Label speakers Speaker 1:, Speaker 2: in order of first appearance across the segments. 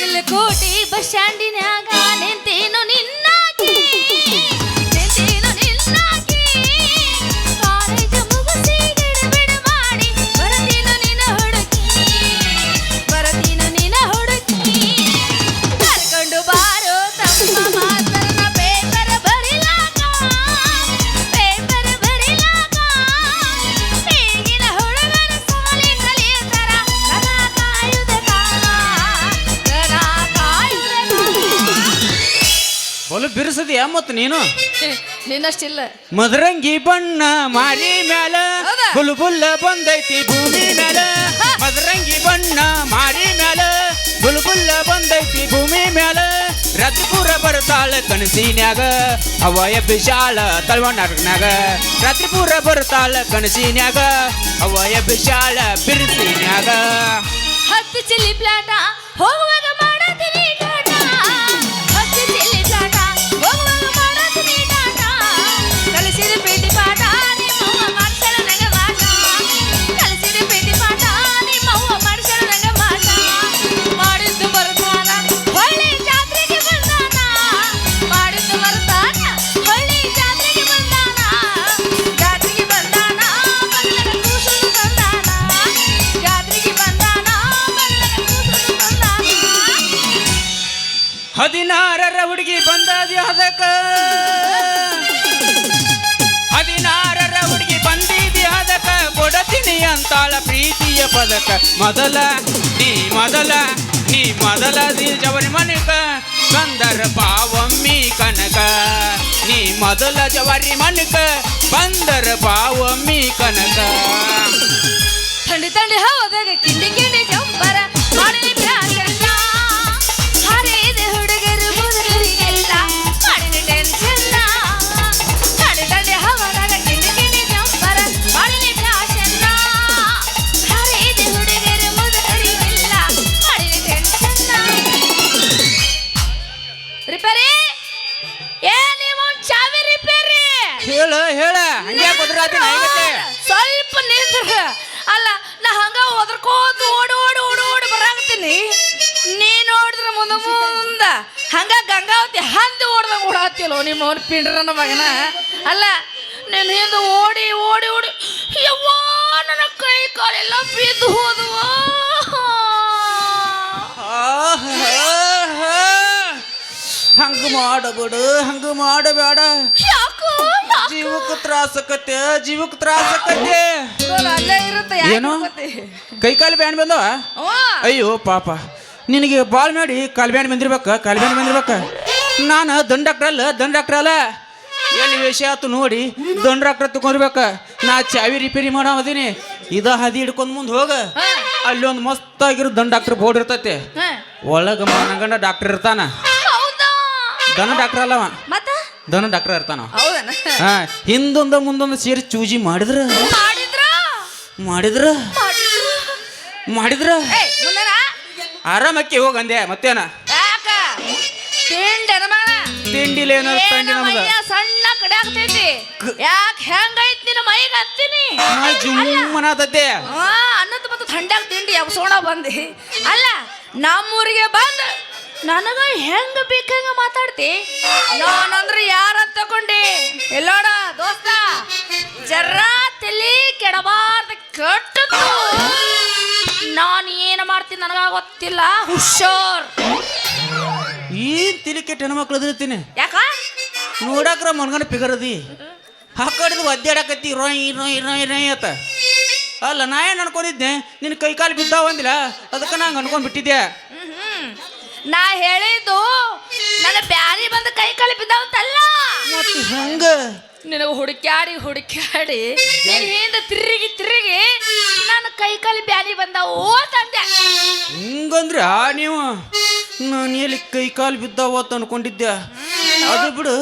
Speaker 1: Bagalkot bus ಸ್ಟ್ಯಾಂಡಿನ್ಯಾಗ ನಿಂತೇನು ನಿನ್ನಾಗಿ ನಿಂತೇನು ನಿನ್ನಾಗಿ college ಮುಗಿಸಿ ಗಿಡಬಿಡ ಮಾಡಿ ಬರತೀನು ನಿನ್ನ ಹುಡುಕಿ ಬರತೀನು ನಿನ್ನ ಹುಡುಕಿ ಕರ್ಕೊಂಡು ಬಾರೋ ತಮ್ಮ ಮಾಸ್ತರನ ಪೇಪರ್ ಬರಿಲಾಕ ಪೇಪರ್ ಬರಿಲಾಕ ಈಗಿನ ಹುಡುಗರು ಸಾಲಿ ಕಲಿಯುತ್ತಾರ ಕನಾ ಕಾಯುವುದಕ್ಕ ಕನಾ ಕಾಯುವುದಕ್ಕ
Speaker 2: ಹೊಲ ಬಿರ್ಸದಿಯಾ ಮತ್ ನೀನು
Speaker 1: ನಿನ್ನಷ್ಟಿಲ್ಲ
Speaker 2: ಮದರಂಗಿ ಬಣ್ಣ ಮಾರಿ ಮ್ಯಾಲ
Speaker 1: ಹೌದಾ?
Speaker 2: ಬುಲ್ ಬುಲ್ಲ ಬಂದೈತಿ ಭೂಮಿ ಮ್ಯಾಲ ಮದರಂಗಿ ಬಣ್ಣ ಮಾರಿ ಮ್ಯಾಲ ಬುಲ್ ಬುಲ್ಲ ಬಂದೈತಿ ಭೂಮಿ ಮ್ಯಾಲ ರಾತ್ರಿ ಪೂರ ಬರ್ತಾಳ ಕನಸಿನ್ಯಾಗ ಅವಯ ಬಿಶಾಲ ತಳವಣ್ಣಾಗ ರಾತ್ರಿ ಪೂರ ಬರ್ತಾಳ ಕನಸಿನ್ಯಾಗ ಅವಯ ಬಿಶಾಲ ಬಿರ್ಸಿನ್ಯಾಗ
Speaker 1: ಹತ್ತು ಚಿಲ್ಲಿ ಪ್ಲಾಟ ಹೋಗುವಾಗ ಮಾಡತೀನಿ ಟಾಟ ಹತ್ತು ಚಿಲ್ಲಿ ಪ್ಲಾಟ ಹೋಗುವಾಗ ಮಾಡತೀನಿ ಟಾಟ ಕಲಿಸಿದ ಪ್ರೀತಿ ಪಾಠ ನಿಮ್ಮವ್ವ ಮಾಡ್ಸಳ ನಂಗ ಮಾಟ ಕಲಿಸಿದ ಪ್ರೀತಿ ಪಾಠ ನಿಮ್ಮವ್ವ ಮಾಡ್ಸಳ ನಂಗ ಮಾಟ ಮಾಡಿದ್ದು ಬರ್ತಾನ ಹೊಳ್ಳಿ ಜಾತ್ರೆಗೆ ಬಂದಾನ ಮಾಡಿದ್ದು ಬರ್ತಾನ ಹೊಳ್ಳಿ ಜಾತ್ರೆಗೆ ಬಂದಾನ ಜಾತ್ರೆಗೆ ಬಂದಾನ ಬಗಲಗ ಕೂಸುಳು ತಂದಾನ ಜಾತ್ರೆಗೆ ಬಂದಾನ ಬಗಲಗ ಕೂಸುಳು ತಂದಾನ
Speaker 2: 16ರ ಹುಡುಗಿ ಬಂದದಿ ಅದಕ್ಕ 16ರ ಹುಡುಗಿ ಬಂದಿದಿ ಅದಕ್ಕ ಕೊಡತೀನಿ ಅಂತಾಳ ಪ್ರೀತಿಯ ಪದಕ ಮೊದಲ ನೀ ಮೊದಲ ಜವರಿ ಮನಕ ಬಂದರ ಪಾವಮ್ಮಿ ಕನಕ ನೀ ಮೊದಲ ಜವರಿ ಮನಕ ಬಂದರ ಪಾವಮ್ಮಿ ಕನಕ
Speaker 1: ಥಂಡಿ ಥಂಡಿ ಹೌದಾಗ ಕಿಂಡಿ ಕಿಂಡಿ ಜಂಪರ ಮಾಡಲಿ ಬ್ಯಾಸಲ್ಲ ಹರಿದ ಹುಡುಗರು ಮುದುಗರಿಗೆಲ್ಲ ಮಾಡಲಿ ಟೆನ್ಷನ್ ಥಂಡಿ ಥಂಡಿ ಹೌದಾಗ ಕಿಂಡಿ ಕಿಂಡಿ ಜಂಪರ ಮಾಡಲಿ ಬ್ಯಾಸಲ್ಲ ಹರಿದ ಹುಡುಗರು ಮುದುಗರಿಗೆಲ್ಲ ಮಾಡಲಿ ಟೆನ್ಷನ್ ರಿಪೇರಿ ಏ ನೀವು ಚಾವಿ ರಿಪೇರಿ
Speaker 2: ಹೇಳ ಹಂಗೆ ಕುದ್ರಾತಿ ನಾಯಿಗತ್ತೆ
Speaker 1: ಸ್ವಲ್ಪ ನಿಂದ್ರ ಅಲ್ಲ ನಾ ಹಂಗ ಒದರ್ಕೋತ ಓಡಿ ಬರಾಕತ್ತೀನಿ ನೀ ನೋಡಿದ್ರೆ ಮುಂದ ಹಂಗ ಗಂಗಾವತಿ ಹಂದಿ ಓಡ್ದಂಗ ಓಡಾತಿಲ್ಲೋ ನಿಮ್ಮ ಅವನ ಪಿಂಡ್ರನ ಮಗನ ಅಲ್ಲ ನೀನು ಹಿಂದೆ ಓಡಿ ಯವ್ವಾ ನನ್ನ ಕೈ ಕಾಲೆಲ್ಲ ಬಿದ್ದು ಹೋದವ
Speaker 2: ಹಂಗ ಮಾಡಬೇಡ ಹಂಗ ಮಾಡಬೇಡ
Speaker 1: ಯಾಕೋ
Speaker 2: ಜೀವಕ್ಕೆ ತ್ರಾಸಕತ್ತೆ
Speaker 1: ಅಲ್ಲೇ ಇರುತ್ತೆ
Speaker 2: ಏನು? ಕೈ ಕಾಲು ಬ್ಯಾನ್ ಬಂದವ ಅಯ್ಯೋ ಪಾಪ ನಿನಗೆ ಬಾಲ್ ಮಾಡಿ ಕಾಲು ಬ್ಯಾನ್ ಬಂದಿರ್ಬೇಕ ನಾನು ದಂಡಾಕ್ಟ್ರಲ್ಲ ಎಲ್ಲಿ ವೇಷ ಆತು ನೋಡಿ ದಂಡಾಕ್ಟ್ರ ತಗೊಂಡಿರ್ಬೇಕ ನಾ ಚಾವಿ ರಿಪೇರಿ ಮಾಡೋದೀನಿ ಇದ ಹದಿ ಹಿಡ್ಕೊಂಡ್ ಮುಂದೆ ಹೋಗ ಅಲ್ಲಿ ಒಂದು ಮಸ್ತಾಗಿರೋ ದಂಡಾಕ್ಟ್ರ್ ಬೋರ್ಡ್ ಇರ್ತೈತೆ ಒಳಗ ಮನಗಂಡ ಡಾಕ್ಟರ್ ಇರ್ತಾನ ದನ ಡಾಕ್ಟರ್ ಅಲ್ಲವ
Speaker 1: ಮತ್ತ
Speaker 2: ದನ ಡಾಕ್ಟರ್ ಇರ್ತಾನ
Speaker 1: ಹೌದನ
Speaker 2: ಹಾ ಹಿಂದೊಂದ ಮುಂದೊಂದು ಸೇರಿ ಚೂಜಿ ಮಾಡಿದ್ರ ಆರಾಮಕ್ಕೆ ಹೋಗಂದೆ ಮತ್ತೇನ ತಿಂಡಿಲೇನ ನಮ್ದ
Speaker 1: ಸಣ್ಣ ಕಡೆ ಆಗ್ತೈತಿ ಯಾಕೆ ಹೆಂಗೈತಿ ನಿನ್ನ ಮೈಗೆ ಅಂತೀನಿ
Speaker 2: ಜುಮ್ಮನಾತತೆ
Speaker 1: ಅನ್ನದ ಮತ್ತು ಥಂಡ್ಯಾಗ ತಿಂಡಿ ಸೋಣ ಬಂದಿ ಅಲ್ಲ ನಮ್ಮೂರಿಗೆ ಬಂದ ನನಗ ಹೆಂಗ ಬೇಕಂಗ ಮಾತಾಡ್ತಿ ನಾನಂದ್ರೆ ಯಾರಂತ ತಗೊಂಡಿ ಎಲ್ಲೋಡ ದೋಸ್ತ ಜರ ತಲಿ ಕೆಡಬಾರ್ದು ಕೆಟ್ಟದ್ದು ನಾನು ಏನು ಮಾಡ್ತೀನಿ ನನಗ ಗೊತ್ತಿಲ್ಲ ಹುಷಾರ್
Speaker 2: ಏನ್ ತಿಳಿ ಕೆಟ್ಟ ಹೆಣ್ಮಕ್ಳು ಅದಿರ್ತೀನಿ
Speaker 1: ಯಾಕ
Speaker 2: ನೋಡಕ್ರ ಮನ್ಗನ ಪಿಗರದಿ ಹಾಕಡಿದು ಒದ್ದಾಡಕತ್ತಿ ರೊಯ್ ಅತ್ತ ಅಲ್ಲ ನಾ ಏನು ಅನ್ಕೊಂಡಿದ್ದೆ ನಿನ್ನ ಕೈ ಕಾಲು ಬಿದ್ದಾವ ಅಂದಿಲ್ಲ ಅದಕ್ಕೆ ನಂಗೆ ಅನ್ಕೊಂಡ್ಬಿಟ್ಟಿದ್ದೆ
Speaker 1: ನಾ ಹೇಳಿದ್ದು ನನ್ನ ಬ್ಯಾನಿ ಬಂದ ಕೈ ಕಾಲು ಬಿದ್ದಾವಂತಲ್ಲ
Speaker 2: ಮತ್ತೆ ಹೆಂಗ
Speaker 1: ನಿನಗೆ ಹುಡುಕ್ಯಾಡಿ ನೀನು ಹಿಂದೆ ತಿರುಗಿ ನನ್ನ ಕೈ ಕಾಲು ಬ್ಯಾನಿ ಬಂದಾವು ತಂದೆ
Speaker 2: ಹಿಂಗಂದ್ರೆ ನೀವು ನಾನು ಎಲ್ಲಿ ಕೈ ಕಾಲು ಬಿದ್ದಾವ ಅಂತ ಅನ್ಕೊಂಡಿದ್ದೆ ಅದು ಬಿಡು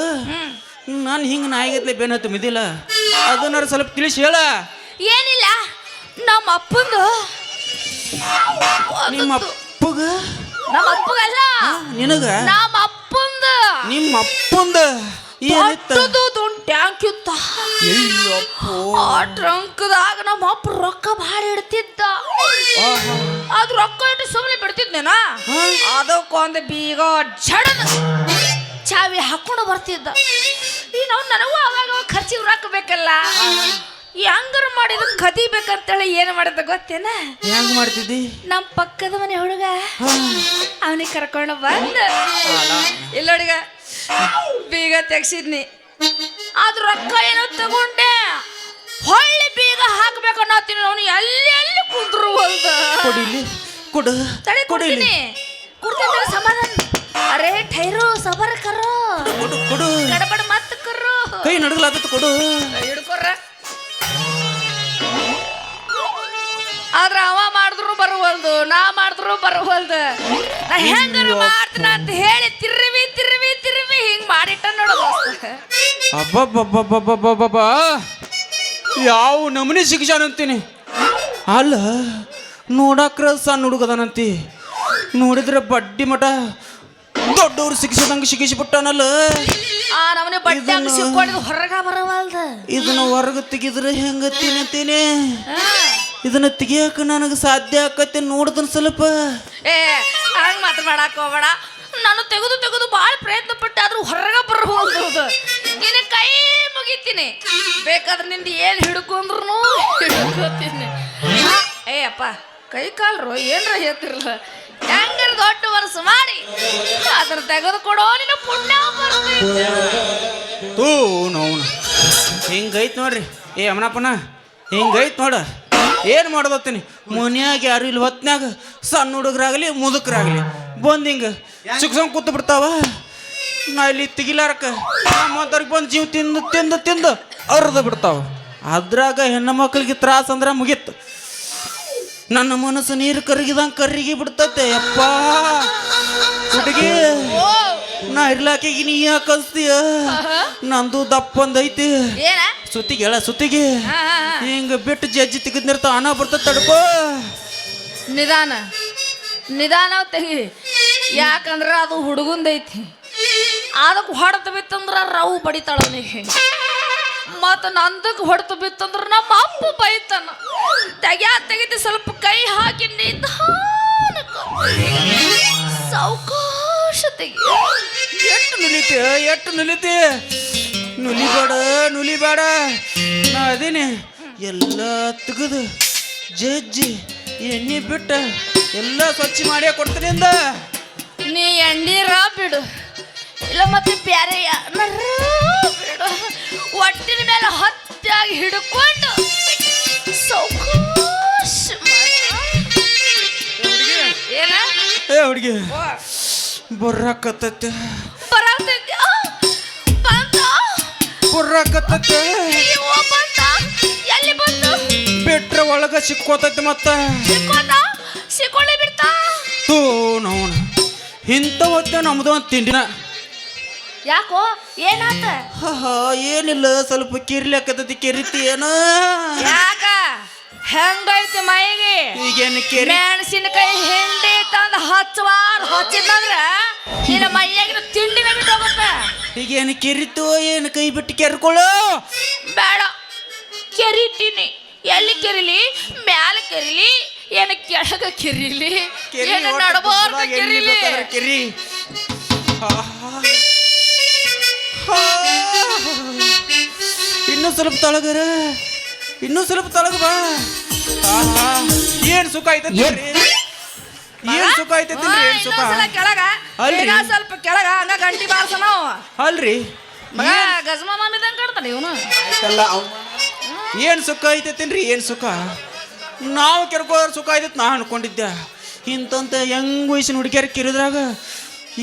Speaker 2: ನಾನು ಹಿಂಗೆ ನಾಯಿಗತ್ಲೆ ಬೇನತ್ತು ಮಿದಿಲ್ಲ ಅದನ್ನಾರು ಸ್ವಲ್ಪ ತಿಳಿಸಿ ಹೇಳ
Speaker 1: ಏನಿಲ್ಲ ನಮ್ಮ ಅಪ್ಪಂದು
Speaker 2: ನಿಮ್ಮ ಅಪ್ಪಗ
Speaker 1: ನಮ್ಮ ಅಪ್ಪಗಲ್ಲ
Speaker 2: ನಿನಗ
Speaker 1: ನಮ್ಮ ಅಪ್ಪಂದು
Speaker 2: ನಿಮ್ಮ ಅಪ್ಪಂದ
Speaker 1: ದೊಡ್ಡದು ಟ್ಯಾಂಕ್ ಇತ್ತ ಆ ಟ್ರಂಕ್ದಾಗ ನಮ್ಮ ಅಪ್ಪ ರೊಕ್ಕ ಭಾಳ ಇಡ್ತಿದ್ದ ಅದು ರೊಕ್ಕ ಇಟ್ಟು ಸುಮ್ಮನೆ ಬಿಡ್ತಿದ್ನೇನ ಅದಕ್ಕೊಂದು ಬೀಗ ಜಡದ ಚಾವಿ ಹಾಕೊಂಡು ಬರ್ತಿದ್ದ ಈ ನಾವು ನನಗೂ ಅವಾಗ ಖರ್ಚಿಗೆ ರೊಕ್ಕ ಬೇಕಲ್ಲ ಹೆಂಗಾರ ಮಾಡಿದ ಕದಿಬೇಕಂತೇಳಿ ಏನು ಮಾಡಿದ ಗೊತ್ತೇನ
Speaker 2: ಹೆಂಗ್ ಮಾಡ್ತಿದ್ದಿ
Speaker 1: ನಮ್ಮ ಪಕ್ಕದ ಮನೆ ಹುಡುಗ ಅವನಿಗೆ ಕರ್ಕೊಂಡು ಬಂದ ಇಲ್ಲ ಹುಡುಗ ಬೀಗ ತೆಗ್ಸಿದ್ನಿ ಅದ್ರ ರೊಕ್ಕ ಏನೋ ತಗೊಂಡೆ ಹೊಳ್ಳಿ ಬೀಗ ಹಾಕ್ಬೇಕನ್ನತ್ತೀನಿ ಅವನು ಎಲ್ಲಿ ಕುಂದ್ರು ಹೊಲ್ದ
Speaker 2: ಕೊಡಿಲಿ ಕೊಡು
Speaker 1: ತಡಿ ಕೊಡ್ತೀನಿ ಕೊಡ್ತೀನಿ ಸಮಾಧಾನ ಅರೆ ಠೈರು ಸಬರ ಕರೋ
Speaker 2: ಕೊಡು ಕೊಡು
Speaker 1: ಗಡಬಡ ಮತ್ ಕರೋ
Speaker 2: ಕೈ ನಡಗಲಾತತ್ ಕೊಡು
Speaker 1: ಹಿಡ್ಕೊರ ಆದ್ರ ಅವ ಮಾಡಿದ್ರು ಬರುವಲ್ದು ನಾ ಮಾಡಿದ್ರು ಬರುವಲ್ದು ನಾ ಹೆಂಗಾರ ಮಾಡ್ತೀನಿ ಅಂತ ಹೇಳಿ ತಿರ್ವಿ ತಿರ್ವಿ ತಿರ್ವಿ ಹಿಂಗ್ ಮಾಡಿಟ್ಟ ನೋಡೋದು
Speaker 2: ಅಬ್ಬಬ್ಬಬ್ಬಬ್ಬಬ್ಬಬ್ಬ ಯಾವ ನಮೂನಿ ಶಿಕ್ಷಣ ಅಂತೀನಿ ಅಲ್ಲ ನೋಡಕ್ರ ಸಣ್ಣ ಹುಡುಗದನಂತಿ ನೋಡಿದ್ರೆ ಬಡ್ಡಿ ಮಠ ದೊಡ್ಡವ್ರು ಶಿಕ್ಷದಂಗೆ ಶಿಕ್ಷಿಬಿಟ್ಟಾನಲ್ಲ
Speaker 1: ಆ ನಮ್ಮನೆ ಬಡ್ಡಿ ಹಂಗ ಸಿಕ್ಕೊಂಡಿದ್ದು ಹೊರಗ ಬರವಲ್ದ
Speaker 2: ಇದನ್ನ ಹೊರಗೆ ತೆಗಿದ್ರೆ ಹೆಂಗ ತಿನ್ನತೀನಿ ಇದನ್ನ ತೆಗಿಯಕ ನನಗೆ ಸಾಧ್ಯ ಆಕತ್ತೆ ನೋಡ್ದನ್ ಸ್ವಲ್ಪ
Speaker 1: ಏ ಹಂಗ ಮಾತ್ರ ಮಾಡಕ್ ಹೋಗ್ಬೇಡ ನಾನು ತೆಗೆದು ಭಾಳ ಪ್ರಯತ್ನ ಪಟ್ಟೆ ಆದ್ರೂ ಹೊರಗ ಬರಬಹುದು ನಿನ್ನ ಕೈ ಮುಗಿತೀನಿ ಬೇಕಾದ್ರೆ ನಿಂದ ಏನ್ ಹಿಡ್ಕೊಂಡ್ರು ಹಿಡ್ಕೋತೀನಿ ಏ ಅಪ್ಪ ಕೈ ಕಾಲ್ರು ಏನ್ರ ಹೇಳ್ತಿರಲ್ಲ ಹೆಂಗಾರ ದೊಡ್ಡ ವರ್ಷ ಮಾಡಿ ಅದನ್ನ ತೆಗೆದು ಕೊಡೋ ನಿನ್ನ ಪುಣ್ಯ
Speaker 2: ತೂ ನೋವು ಹಿಂಗೈತ್ ನೋಡ್ರಿ ಏ ಅಮ್ಮನಪ್ಪನ ಹಿಂಗೈತ್ ನೋಡ ಏನು ಮಾಡೋದತ್ತೀನಿ ಮನ್ಯಾಗ ಯಾರು ಇಲ್ಲಿ ಹೊತ್ನ್ಯಾಗ ಸಣ್ಣ ಹುಡುಗರಾಗಲಿ ಮುದುಕರಾಗಲಿ ಬಂದು ಹಿಂಗೆ ಸುಗ್ಸಂಗ್ ಕೂತು ಬಿಡ್ತಾವ ನಾ ಇಲ್ಲಿ ತೆಗಿಲಾರಕ್ಕ ನಮ್ಮಂತವ್ರಿಗೆ ಬಂದು ಜೀವ ತಿಂದು ತಿಂದು ತಿಂದು ಅರ್ದು ಬಿಡ್ತಾವ ಅದ್ರಾಗ ಹೆಣ್ಣು ಮಕ್ಳಿಗೆ ತ್ರಾಸ ಅಂದ್ರೆ ಮುಗೀತು ನನ್ನ ಮನಸ್ಸು ನೀರು ಕರಗಿದಂಗೆ ಕರ್ರಿಗಿ ಬಿಡ್ತೈತೆ ಯಪ್ಪ ಹುಡುಗಿ ನಾ ಇರ್ಲಾಕಿಗೆ ನೀ ಯಾಕೆ ಅನ್ಸ್ತೀಯ ನಂದು ದಪ್ಪಂದೈತಿ ಸುತ್ತಿಗೆ ಹೇಳ ಸುತ್ತಿಗೆ ಹಿಂಗ ಬಿಟ್ಟು ಜಜ್ಜಿ ತೆಗೆದ್ನಿರ್ತಾವ ಅನ್ನ ಬರ್ತದ ತಡ್ಕೋ
Speaker 1: ನಿಧಾನ ತೆಗಿ ಯಾಕಂದ್ರ ಅದು ಹುಡುಗಂದೈತಿ ಅದಕ್ಕೆ ಹೊಡೆದು ಬಿತ್ತಂದ್ರ ರವು ಬಡಿತಾಳವನಿಗೆ ಮತ್ತು ನಂದಕ್ಕೆ ಹೊಡೆದು ಬಿತ್ತಂದ್ರ ನಮ್ಮ ಅಪ್ಪ ಬೈತಾನ ತೆಗಿತಿ ಸ್ವಲ್ಪ ಕೈ ಹಾಕಿ ಸಾವಕಾಶ ತೆಗಿ
Speaker 2: ಎಷ್ಟು ನುಲಿಬೇಡ ನಾ ಅದೀನಿ ಎಲ್ಲ ತೆಗೆದು ಜಜ್ಜಿ ಎಣ್ಣೆ ಬಿಟ್ಟ ಎಲ್ಲ ಸ್ವಚ್ಛ ಮಾಡಿ ಕೊಡ್ತೀನಿ ಅಂದ
Speaker 1: ನೀ ಎಣ್ಣೀರ ಬಿಡು ಇಲ್ಲ ಮತ್ತೆ ಬ್ಯಾರೆ ಬಿಡು ಒಟ್ಟಿನ ಮೇಲೆ ಹತ್ತಾಗಿ ಹಿಡ್ಕೊಂಡು ಸಾವಕಾಶ ಏನ
Speaker 2: ಏ ಹುಡುಗಿ ಬರಾಕತ್ತೈತೆ
Speaker 1: ಎಲ್ಲಿ ಬಂತು
Speaker 2: ಬಿಟ್ರೆ ಒಳಗ ಸಿಕ್ಕೋತೈತೆ ಮತ್ತ
Speaker 1: ಸಿಕ್ಕೊಳ್ಳಿ ಬಿಡ್ತಾ
Speaker 2: ತೂ ನೋಣ ಇಂಥ ಹೊತ್ತೆ ನಮ್ದು ಒಂದು ತಿಂಡಿನ
Speaker 1: ಯಾಕೋ ಏನಾತ
Speaker 2: ಏನಿಲ್ಲ ಸ್ವಲ್ಪ ಕಿರ್ಲಿಕ್ಕತ್ತೈತಿ ಕೆರಿತಿ ಏನ
Speaker 1: ಯಾಕ ಹೆಂಗೈತಿ ಮೈಗೆ
Speaker 2: ಈಗೇನು ಕೆರಿ
Speaker 1: ಮೆಣಸಿನಕಾಯಿ ಹಿಂಡಿ ತಂದು ಹಚ್ಚಿದಂದ್ರ ನಿನ್ನ ಮೈಯಾಗಿನ ತಿಂಡಿನ ಬಿಟ್ಟು ಹೋಗುತ್ತೆ
Speaker 2: ಈಗೇನು ಕೆರಿತು ಏನು ಕೈ ಬಿಟ್ಟು ಕೆರ್ಕೊಳ್ಳು
Speaker 1: ಬೇಡ ಕೆರಿತೀನಿ ಎಲ್ಲಿ ಕೆರಿಲಿ ಮ್ಯಾಲ ಕೆರಿಲಿ ಏನು ಕೆಳಗ ಕೆರಿಲಿ ಏನು ನಡಬಾರ್ದು ಕೆರಿಲಿ
Speaker 2: ಕೆರಿ ಇನ್ನೂ ಸ್ವಲ್ಪ ತಳಗ ಬಾ ಏನು ಸುಖ ಐತೈತಿ ಏನು ಸುಖ ಐತೈತಿ ಏನು ಸುಖ
Speaker 1: ಕೆಳಗ
Speaker 2: ಅಲ್ರಿ
Speaker 1: ಸ್ವಲ್ಪ ಕೆಳಗ ಹಂಗ ಗಂಟಿ ಬಾರ್ಸನ
Speaker 2: ಅಲ್ರಿ
Speaker 1: ಗಜಮ ಮಾಮಿದಂಗ ಕಾಣ್ತಾನೆ ಇವನು
Speaker 2: ಏನು ಸುಖ ಐತೈತೇನ್ರಿ ಏನು ಸುಖ ನಾವು ಕೆರ್ಕೋದ್ರ ಸುಖ ಐತೈತಿ ನಾ ಅನ್ಕೊಂಡಿದ್ದೆ ಇಂತಂತ ಹೆಂಗ್ ವಯಸ್ಸಿನ ಹುಡುಗಿಯರ್ ಕಿರಿದ್ರಾಗ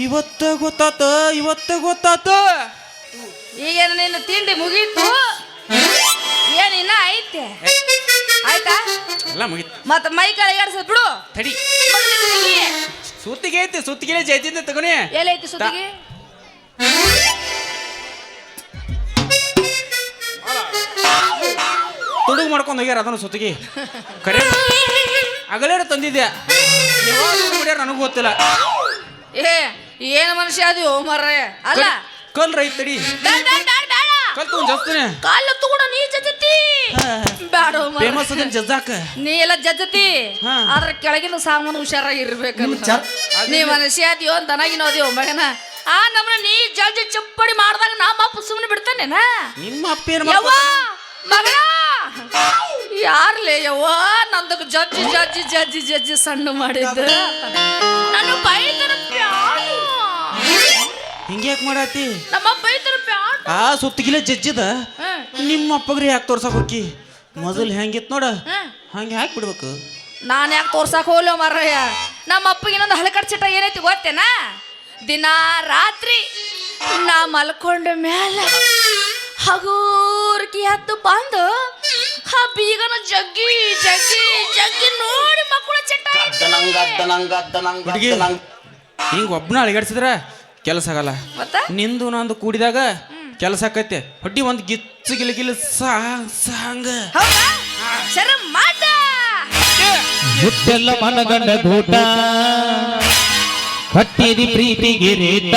Speaker 2: ಇವತ್ತ ಗೊತ್ತಾತ
Speaker 1: ಈಗೇನು ನಿನ್ನ ತಿಂಡಿ ಮುಗೀತು ಏನು ಇನ್ನ ಐತೆ ಆಯ್ತಾ
Speaker 2: ಎಲ್ಲ ಮುಗೀತು
Speaker 1: ಮತ್ತ ಮೈ ಕೆಳಗಾಡ್ಸ ಬಿಡು
Speaker 2: ತಡಿ ಸುತ್ತಿಗೆ ಐತಿ ಸುತ್ತಿಗೆ ಜೈತಿಂದ ತಗೋನಿ
Speaker 1: ಎಲ್ಲೈತಿ ಸುತ್ತಿಗೆ
Speaker 2: ತುಡುಗು ಮಾಡ್ಕೊಂಡು ಹೋಗ್ಯಾರ ಅದನ್ನು ಸುತ್ತಿಗೆ ಕರೆ ಅಗಲೇರ ತಂದಿದ್ದೆ ಯಾವಾಗ ನನಗೂ ಗೊತ್ತಿಲ್ಲ
Speaker 1: ಏನು ಮನುಷ್ಯ ಅದು ಮರ್ರೆ ಅಲ್ಲ
Speaker 2: ಕಲ್ ರೈತ ತಡಿ ಕಲ್ತು ಜಸ್ತಾನೆ
Speaker 1: ಕಾಲ ಕೂಡ ನೀ ಜಜ್ಜತಿ ಬ್ಯಾಡ
Speaker 2: ಫೇಮಸ್ ಅದನ್ ಜಜ್ಜಾಕ
Speaker 1: ನೀ ಎಲ್ಲ ಜಜ್ಜತಿ
Speaker 2: ಹಾ.
Speaker 1: ಆದ್ರ ಕೆಳಗಿನ ಸಾಮಾನು ಹುಷಾರಾಗಿ ಇರ್ಬೇಕಲ್ಲ ನೀ ಮನುಷ್ಯ ಅದಿಯೋ ದನಾಗಿನೋದಿಯೋ ಮಗನ ಆ ನಮ್ಮನ್ನ ನೀ ಜಜ್ಜಿ ಚಪ್ಪಡಿ ಮಾಡಿದಾಗ ನಮ್ಮ ಅಪ್ಪ ಸುಮ್ಮನೆ ಬಿಡ್ತಾನೇನ
Speaker 2: ನಿಮ್ಮ ಅಪ್ಪ ಏನ್
Speaker 1: ಯವ್ವ ಮಗ ಯಾರ್ಲೇ ಯವ್ವ ನಂದಕ್ಕೆ ಜಜ್ಜಿ ಜಜ್ಜಿ ಜಜ್ಜಿ ಜಜ್ಜಿ ಸಣ್ಣ ಮಾಡಿದ್ದು ನನ್ನ ಬೈತರ ಪ್ಯಾನು
Speaker 2: ಹಿಂಗ್ಯಾಕ್ ಮಾಡಾತಿ
Speaker 1: ನಮ್ಮ ಬೈತರ ಪ್ಯಾನು
Speaker 2: ಆ ಸುತ್ತಿಗಿಲೆ ಜಜ್ಜಿದ ನಿಮ್ಮ ಅಪ್ಪಗ್ರಿ ಯಾಕೆ ತೋರ್ಸಕ್ ಹೋಗಿ ಮೊದಲು ಹೆಂಗಿತ್ ನೋಡ ಹಂಗೆ ಹಾಕಿ ಬಿಡ್ಬೇಕು
Speaker 1: ನಾನು ಯಾಕೆ ತೋರ್ಸಕ್ ಹೋಗ್ಲೋ ಮಾರಯ್ಯ ನಮ್ಮ ಅಪ್ಪಗೆ ಇನ್ನೊಂದು ಹಲಕಡ್ ಚಿಟ ಏನೈತಿ ಗೊತ್ತೇನಾ ದಿನ ರಾತ್ರಿ ನಾ ಮಲ್ಕೊಂಡ ಮೇಲೆ ಹಗೂರ್ಕಿ ಹತ್ತು ಬಂದು ಆ ಬೀಗನ ಜಗ್ಗಿ ಜಗ್ಗಿ ಜಗ್ಗಿ ನೋಡಿ ಮಕ್ಕಳ ಚಿಟ್ಟ
Speaker 2: ಹುಡುಗಿ ಹಿಂಗ ಒಬ್ಬನ ಅಳಿಗಾಡ್ಸಿದ್ರ ಕೆಲಸ ಆಗಲ್ಲ
Speaker 1: ಮತ್ತ
Speaker 2: ನಿಂದು ನಂದು ಕೂಡಿದಾಗ ಕೆಲಸ ಆಕೈತೆ ಹೊಟ್ಟಿ ಒಂದು ಗಿಚ್ಚು ಗಿಲಿಗಿಲ್ ಸಾಂಗ
Speaker 1: ಹೌದಾ ಶರಂ ಮಾಡ
Speaker 3: ಹುಟ್ಟೆಲ್ಲ ಮನಗಂಡ ಗೂಟ ಕಟ್ಟಿದಿ ಪ್ರೀತಿಗೆ ರೇತ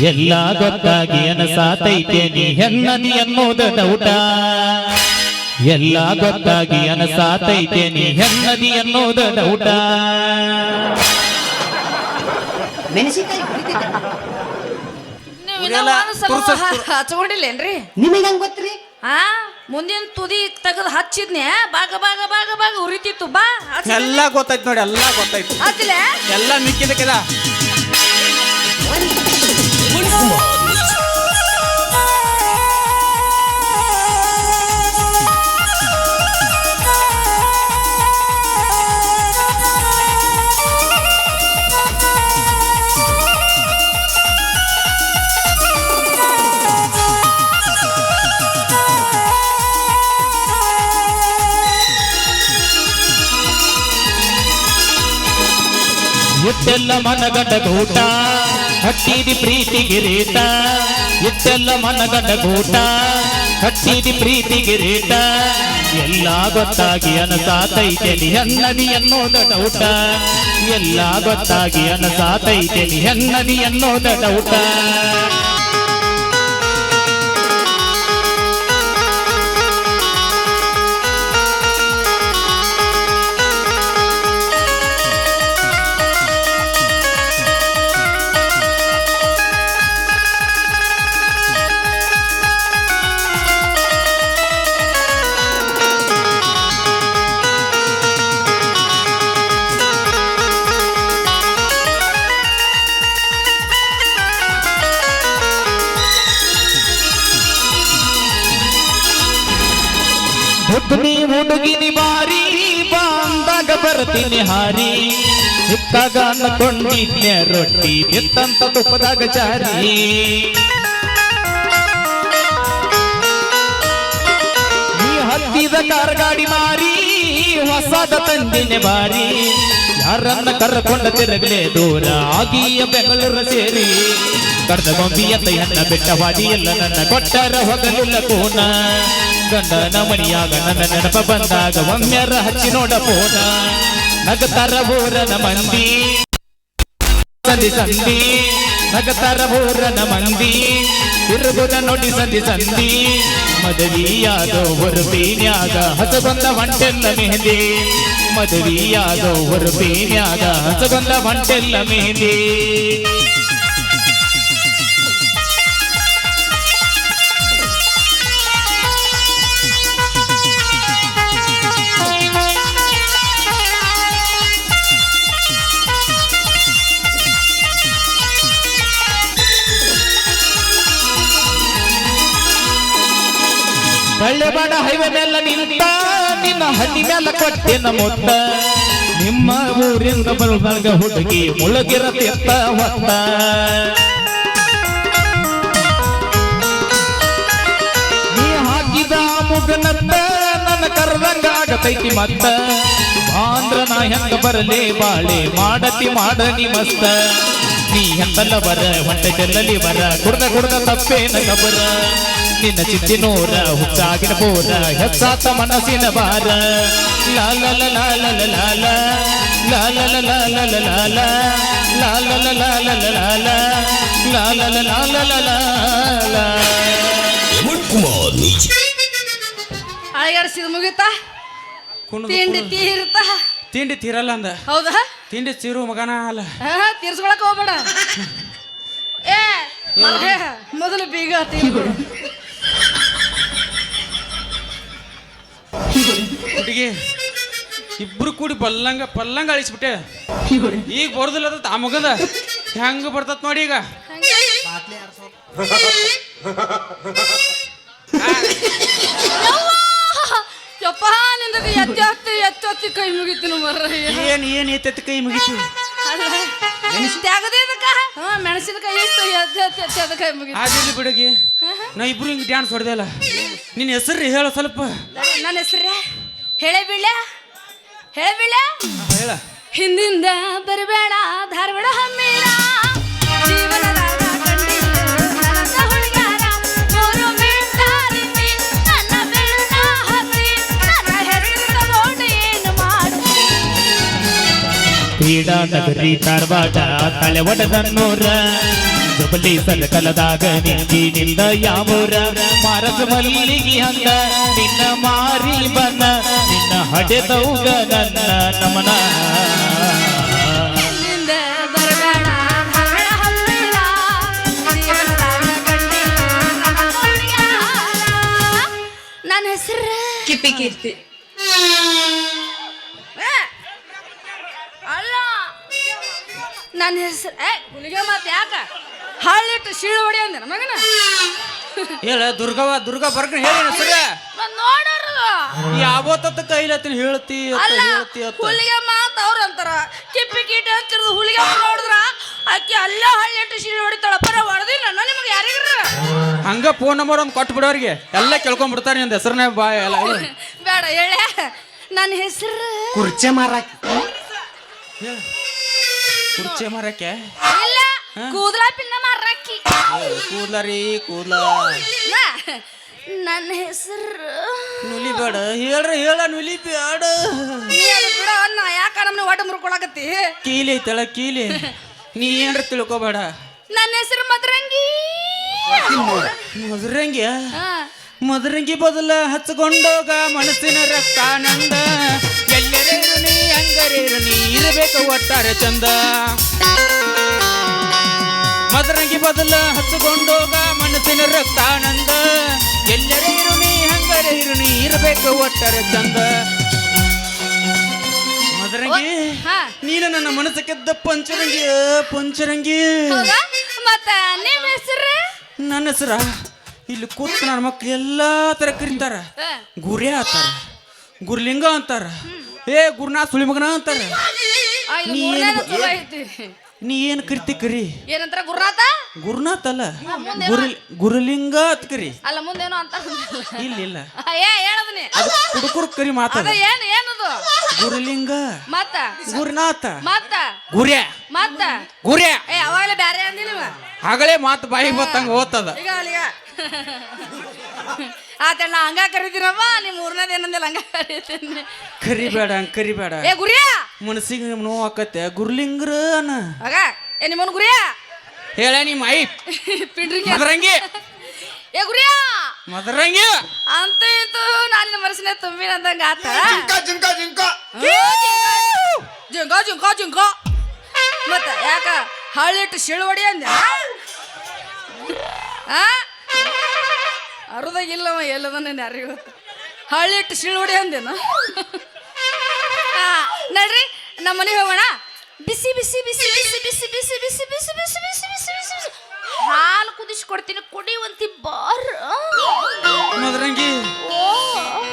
Speaker 3: ಎಲ್ಲ ಗೊತ್ತಾಗಿ ಅನಸಾತೈತೆ ನೀ ಹೆಣ್ಣದಿ ಅನ್ನೋದ ಡೌಟ ಎಲ್ಲ ಗೊತ್ತಾಗಿ ಅನಸಾತೈತೆ ನೀ ಹೆಣ್ಣದಿ ಅನ್ನೋದ ಡೌಟ
Speaker 1: ನೀವಿನ್ನ ಹಚ್ಕೊಂಡಿಲ್ಲೇನ್ರಿ
Speaker 4: ನಿಮಗೆ ಹೆಂಗ್ ಗೊತ್ತ್ರಿ
Speaker 1: ಆ ಮುಂದಿನ ತುದಿ ತೆಗೆದು ಹಚ್ಚಿದ್ನೆ ಬಾಗ ಬಾಗ ಬಾಗ ಬಾಗ ಉರಿತಿತ್ತು ಬಾ
Speaker 2: ಎಲ್ಲ ಗೊತ್ತಾಯ್ತು ನೋಡಿ ಎಲ್ಲ ಗೊತ್ತಾಯ್ತು
Speaker 1: ಹಚ್ಚಿಲ್ಲ
Speaker 2: ಎಲ್ಲ ಮಿಕ್ಕಿದಕ್ಕೆದ
Speaker 3: ಇಟ್ಟೆಲ್ಲ ಮನಗಂಡ ಗೂಟ ಕಟ್ಟಿದಿ ಪ್ರೀತಿಗೆ ರೇತ ಇಟ್ಟೆಲ್ಲ ಮನಗಂಡ ಗೂಟ ಕಟ್ಟಿದಿ ಪ್ರೀತಿಗೆ ರೇತ ಎಲ್ಲ ಗೊತ್ತಾಗಿ ಅನಸಾತೈತೆ ನೀ ಹೆಣ್ಣದಿ ಅನ್ನೋದ ಡೌಟ ಎಲ್ಲ ಗೊತ್ತಾಗಿ ಅನಸಾತೈತೆ ನೀ ಹೆಣ್ಣದಿ ಅನ್ನೋದ ಡೌಟ ಹುಡುಗಿ ಹುಡುಗಿನಿ ಬಾರಿ ಬಂದಾಗ ಬರ್ತೀನಿ ಹಾರಿ ಸಿಕ್ಕಾಗ ಅನ್ನಕೊಂಡಿದ್ನೆ ರೊಟ್ಟಿ ಎತ್ತಂತ ತುಪ್ಪದಾಗ ಜಾರಿ ನೀ ಹತ್ತಿದ ಕಾರ್ಗಾಡಿ ಮಾರಿ ಹೊಸದ ತಂದಿನೆ ಬಾರಿ ಯಾರನ್ನ ಕರ್ಕೊಂಡ ತಿರುಗಲೇ ದೂರ ಆಗಿಯ ಬೆಂಗಳೂರು ಸೇರಿ ಕಡ್ದ ಗೊಂಬಿಯತ್ತ ಹೆಣ್ಣ ಬೆಟ್ಟವಾಡಿ ಎಲ್ಲ ನನ್ನ ಕೊಟ್ಟರ ಹೊಗಲಿಲ್ಲ ಕೋನ ಗಂಡನ ಮನಿಯಾಗ ನನ್ನ ನೆನಪ ಬಂದಾಗ ಒಮ್ಮೆರ ಹಚ್ಚಿ ನೋಡ ಪೋನ ನಗತಾರ ಬೋರನ ಮಂದಿ ಸಂದಿ ಸಂದಿ ನಗತಾರ ಬೋರನ ಮಂದಿ ತಿರುಗುದ ನೋಡಿ ಸಂದಿ ಸಂದಿ ಮದುವೆಯಾದೋ ஒரு ಬೀನ್ಯಾಗ ಹಸಗೊಂದ ಹೊಂಟೆಲ್ಲ ಮೆಹಂದಿ ಮದುವೆಯಾದೋ ஒரு ಬೀನ್ಯಾಗ ಹಸಗೊಂದ ಹೊಂಟೆಲ್ಲ ಮೆಹಂದಿ ಕಳ್ಳೆಬಾಡ ಹೈವೇ ಮೇಲೆ ನಿಂತ ನಿನ್ನ ಹಟ್ಟಿ ಮೇಲೆ ಕೊಟ್ಟಿನ ಮೊತ್ತ ನಿಮ್ಮ ಊರಿಂದ ಬಲ್ಬರ್ಗ ಹುಡುಗಿ ಮುಳುಗಿರತ್ತ ಹೊತ್ತ ನೀ ಹಾಕಿದ ಮುಗನತ್ತ ನನ್ನ ಕರ್ದಂಗ ಆಗತೈತಿ ಮತ್ತ ಆಂಧ್ರ ನಾ ಹೆಂಗ ಬರಲೇ ಬಾಳೆ ಮಾಡತಿ ಮಾಡನಿ ಮಸ್ತ ನೀ ಹೆಂತಲ್ಲ ಬರ ಹೊಟ್ಟೆ ಚೆಲ್ಲಲಿ ಬರ ಕುಡ್ದ ತಪ್ಪೇನ ಕಬರ ನಿನ್ನ ಚಿತ್ತಿನೂರ ಹುಚ್ಚಾಗಿನ ಬೋರ ಹೆಚ್ಚಾತ ಮನಸ್ಸಿನ ಬಾರ ಲಾಲ ಲಾಲ ಲಾಲ ಲಾಲ ಲಾಲ ಲಾಲ ಲಾಲ ಲಾಲ ಲಾಲ ಲಾಲ ಲಾ ಲಾ ಲಾ ಲಾ ಲಾ ಲಾ ಲಾ ಲಾ.
Speaker 1: ಅಳಗಾಡಿಸಿದ ಮುಗಿತಾ ತಿಂಡಿ ತೀರ್ತಾ
Speaker 2: ತಿಂಡಿ ತೀರಲ್ಲ ಅಂದ.
Speaker 1: ಹೌದಾ?
Speaker 2: ತಿಂಡಿ ತೀರು ಮಗನ ಅಲ್ಲ.
Speaker 1: ತೀರ್ಸ್ಕೊಳಕ್ ಹೋಗ್ಬೇಡ. ಏ ಮೊದಲು ಬೀಗ ತಿಂದ್ಬಿಡು.
Speaker 2: ಹುಡುಗಿ ಇಬ್ರು ಕೂಡಿ ಪಲ್ಲಂಗ ಅಳಿಸ್ಬಿಟ್ಟೆ. ಈಗ ಬರೋದಿಲ್ಲ ಆ ಮಗದ ಹೆಂಗ ಬರ್ತತ್ ನೋಡಿ ಈಗ.
Speaker 1: ಯಪ್ಪ ನಿಂದ ಎತ್ತಿ ಕೈ ಮುಗಿತೀನಿ ಮರ್ರ.
Speaker 2: ಏನ್ ಎತ್ತೆತ್ತ ಕೈ ಮುಗಿತು.
Speaker 1: ಮೆಣಸಿನಕಾಯಿ ಇತ್ತು ಎತ್ತ ಕೈ ಮುಗಿತು.
Speaker 2: ಅದಿರ್ಲಿ ಬಿಡುಗಿ, ನಾ ಇಬ್ರು ಹಿಂಗ್ ಡ್ಯಾನ್ಸ್ ಹೊಡೆದಲ್ಲ. ನಿನ್ನ ಹೆಸರು ಹೇಳು ಸ್ವಲ್ಪ.
Speaker 1: ನನ್ನ ಹೆಸರೇ ಹೇಳೇ ಬೀಳ
Speaker 2: ಹೇಳ.
Speaker 1: ಹಿಂದಿಂದ ಬರಬೇಡ ಧಾರವಾಡ ಹಮ್ಮಿರ ಜೀವನದಾಗ ಕಂಡಿದ್ದು ನನಸ ಹುಡುಗಾರ ಮೂರು ಮಿಂಟಾರಿಸಿ ನನ್ನ ಬೆಳ್ಳ ಹಸಿ ನನ್ನ ಹೆಸರು ತಗೊಂಡು ಏನು ಮಾಡು.
Speaker 3: ಕ್ರೀಡಾ ನಗರಿ ಧಾರವಾಡ ತಲೆ ಒಡೆದನ್ನೂರ ಜೊಬಲಿ ಸಲಕಲದಾಗ ನಿಂದ ಯಾವೂರ ಮಾರಕ ಮಲ್ಲಿಗೆ ಹಂಗ ನಿನ್ನ ಮಾರಿ ಬನ್ನ ನಿನ್ನ ಹಡೆದೌಗ ನನ್ನ ನಮನ.
Speaker 1: ಹಿಂದಿಂದ ಬರಬೇಡ ಧಾರವಾಡ ಹಮ್ಮಿರ ಜೀವನದಾಗ ಕಂಡಿದ್ದು ನನಸ ಹುಡುಗಾರ. ನನ್ನ ಹೆಸರು ಕಿಪ್ಪಿ ಕೀರ್ತಿ. ಅಲ್ಲ ನನ್ನ ಹೆಸರು ಗುಳಿಗೆ ಮಾತು ಯಾಕ ಹಳ್ಳಿಟ್ಟು ಶೀಳು ಹೊಡಿ ಅಂದೆ ಮಗನ.
Speaker 2: ಹೇಳ ದುರ್ಗ ಬರ್ಕ ಹೇಳಿ ಹೆಸರ.
Speaker 1: ನಾನು ನೋಡೋರು
Speaker 2: ಯಾವತ್ತ ಕೈಲತ್ತಿನ ಹೇಳ್ತಿ
Speaker 1: ಅಲ್ಲ
Speaker 2: ಹೇಳ್ತಿ ಅತ್ತ.
Speaker 1: ಹುಲಿಗೆ ಮಾತು ಅವ್ರು ಅಂತಾರ. ಕಿಪ್ಪಿ ಕೀಟ ಅಂತಿರೋದು ಹುಲಿಗೆ ನೋಡಿದ್ರ ಆಕಿ ಅಲ್ಲ ಹಳ್ಳಿಟ್ಟು ಶೀಳು ಹೊಡಿತಾಳ. ಬರ ಹೊಡೆದಿಲ್ಲ ನಿಮಗೆ ಯಾರಿಗ್ರ
Speaker 2: ಹಂಗ ಫೋನ್ ನಂಬರ್ ಒಂದು ಕೊಟ್ಟು ಬಿಡೋರಿಗೆ ಎಲ್ಲ ಕೇಳ್ಕೊಂಡ್ಬಿಡ್ತಾರೆ. ನಿಂದ ಹೆಸರನ್ನ ಬಾ ಎಲ್ಲ
Speaker 1: ಬೇಡ ಹೇಳ. ನನ್ನ ಹೆಸರು
Speaker 4: ಕುರ್ಚೆ ಮಾರಾಕ.
Speaker 2: ಕುರ್ಚಿ ಮರಕ್ಕೆ
Speaker 1: ಇಲ್ಲ ಕೂದಲ ಪಿನ್ನ ಮಾರಾಕಿ.
Speaker 2: ಕೂದ್ಲಾರಿ ಕೂದ್ಲ.
Speaker 1: ನನ್ನ ಹೆಸರು
Speaker 2: ನುಲಿ ಬೇಡ ಹೇಳ ನುಲಿ ಬೇಡ.
Speaker 1: ಬಿಡ ಅನ್ನ ಯಾಕ ನಮ್ನ ಒಟ ಮುರ್ಕೊಳಕತ್ತಿ.
Speaker 2: ಕೀಲಿ ಐತಳ ಕೀಲಿ. ನೀ ಏನ್ರ ತಿಳ್ಕೊಬೇಡ.
Speaker 1: ನನ್ನ ಹೆಸರು ಮದ್ರಂಗಿ.
Speaker 2: ಮದರಂಗಿ ಬದಲ ಹಚ್ಕೊಂಡೋಗ ಮನಸ್ಸಿನ ರಕ್ತ ನಂದ. ಎಲ್ಲರೇರು ನೀ ಹಂಗರೇರು ನೀ ಇರಬೇಕು ಒಟ್ಟಾರೆ ಚಂದ. ಮದರಂಗಿ ಬದಲ ಹಚ್ಕೊಂಡೋಗ ಮನಸ್ಸಿನ ರಕ್ತ ನಂದ. ಎಲ್ಲರೇರು ನೀ ಹಂಗರೇರು ನೀ ಇರಬೇಕು ಒಟ್ಟಾರೆ ಚಂದ. ಮದರಂಗಿ ನೀನು ನನ್ನ ಮನಸ್ಸಕ್ಕೆದ್ದ ಪಂಚರಂಗಿ.
Speaker 1: ಮತ್ತ ನಿಮ್ಮ ಹೆಸರು?
Speaker 2: ನನ್ನ ಹೆಸರ ಇಲ್ಲಿ ಕೂತ್ ನನ್ನ ಮಕ್ಳು ಎಲ್ಲಾ ತರ ಕರೀತಾರ. ಗುರ್ಯ ಅಂತಾರ, ಗುರ್ಲಿಂಗ ಅಂತಾರ, ಗುರುನಾಥ್ ಸುಳಿ ಮಗನ ಅಂತಾರ. ನೀ ಏನ್ ಕರಿತಿ ಕರಿ.
Speaker 1: ಏನಂತಾರ? ಗುರುನಾಥ.
Speaker 2: ಗುರುನಾಥ್ ಅಲ್ಲ, ಗುರುಲಿಂಗ ಅಂತ ಕರಿ.
Speaker 1: ಅಲ್ಲ ಮುಂದೇನೋ ಅಂತ
Speaker 2: ಇಲ್ಲ
Speaker 1: ಹೇಳದ್ ನೀ
Speaker 2: ಕುಡುಕುರ್ ಕರಿ ಮಾತಾಡ.
Speaker 1: ಏನದು?
Speaker 2: ಗುರುಲಿಂಗ
Speaker 1: ಮತ್ತ
Speaker 2: ಗುರುನಾಥ
Speaker 1: ಮತ್ತ
Speaker 2: ಗುರ್ಯ
Speaker 1: ಮತ್ತ
Speaker 2: ಗುರ್ಯ.
Speaker 1: ಅವಾಗಲೇ ಬ್ಯಾರೆ ಅಂದಿ ನೀವು.
Speaker 2: ಆಗಲೇ ಮಾತು ಬಾಯಿಗೆ ಬತ್ತಂಗ ಓದ್ತದ.
Speaker 1: ಈಗ ಆತಣ್ಣ ಹಂಗ ಕರಿತೀರಮ್ಮ. ನಿಮ್ ಮೂರನೇದ ಏನಂದಿಲ್ಲ ಹಂಗ ಕರಿತೀನಿ.
Speaker 2: ಕರಿಬೇಡ
Speaker 1: ಗುರಿಯ
Speaker 2: ಮನಸ್ಸಿಗೆ ನೋವು ಆಕತ್ತೆ. ಗುರುಲಿಂಗ್ರ
Speaker 1: ಆಗ ನಿಮ್ಮನ್ ಗುರಿಯ
Speaker 2: ಹೇಳ ನಿಮ್ಮ ಐ
Speaker 1: ಪಿಂಡ್ರಿ
Speaker 2: ಮದರಂಗಿ.
Speaker 1: ಗುರಿಯ
Speaker 2: ಮದರಂಗಿ
Speaker 1: ಅಂತ ಇತ್ತು. ನಾನು ಮನಸ್ಸಿನ ತುಂಬಿನ ಅಂದಂಗ ಆತ. ಜಿಂಕ ಮತ್ತ ಯಾಕ ಹಳ್ಳಿಟ್ಟು ಶಿಳುವಡಿ ಅಂದ. ಅರುದಾಗಿಲ್ಲವ ಎಲ್ಲದನ್ನ ಯಾರಿಗೂ ಹಳ್ಳಿಟ್ಟು ಶಿಳುವಡಿ ಅಂದೇನು. ನಡ್ರಿ ನಮ್ಮ ಮನೆಗೆ ಹೋಗೋಣ. ಬಿಸಿ ಬಿಸಿ ಬಿಸಿ ಬಿಸಿ ಬಿಸಿ ಬಿಸಿ ಬಿಸಿ ಬಿಸಿ ಬಿಸಿ ಬಿಸಿ ಬಿಸಿ ಬಿಸಿ ಬಿಸಿ ಹಾಲು ಕುದಿಸ್ಕೊಡ್ತೀನಿ ಕುಡಿಯುವಂತಿ ಬಾರ್.
Speaker 2: ಮದರಂಗಿ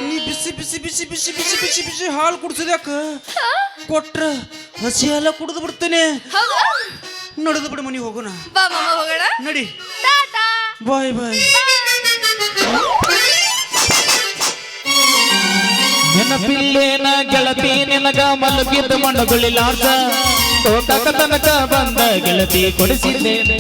Speaker 2: ನೀ ಬಿಸಿ ಬಿಸಿ ಬಿಸಿ ಬಿಸಿ ಬಿಸಿ ಬಿಸಿ ಬಿಸಿ ಹಾಲು ಕುಡ್ಸದ್ಯಾಕ ಕೊಟ್ರ ಹಸಿ ಹಾಲ ಕುಡಿದು ಬಿಡ್ತೇನೆ. ನಡೆದು ಬಿಡು ಮನೆಗೆ ಹೋಗೋಣ.
Speaker 1: ಬಾ ಮಾಮ ಹೋಗೋಣ.
Speaker 2: ನಡಿ.
Speaker 1: ಟಾಟಾ.
Speaker 2: ಬಾಯ್.
Speaker 3: ನೆನಪಿಲ್ಲೇನ ಗೆಳತಿ ನಿನಗ ಮಲಗಿದ್ದ ಮಣ್ಣುಗಳಿಲಾರ್ದ ತೋಟಕ ತನಕ ಬಂದ ಗೆಳತಿ ಕೊಡಿಸಿದ್ದೇನೆ.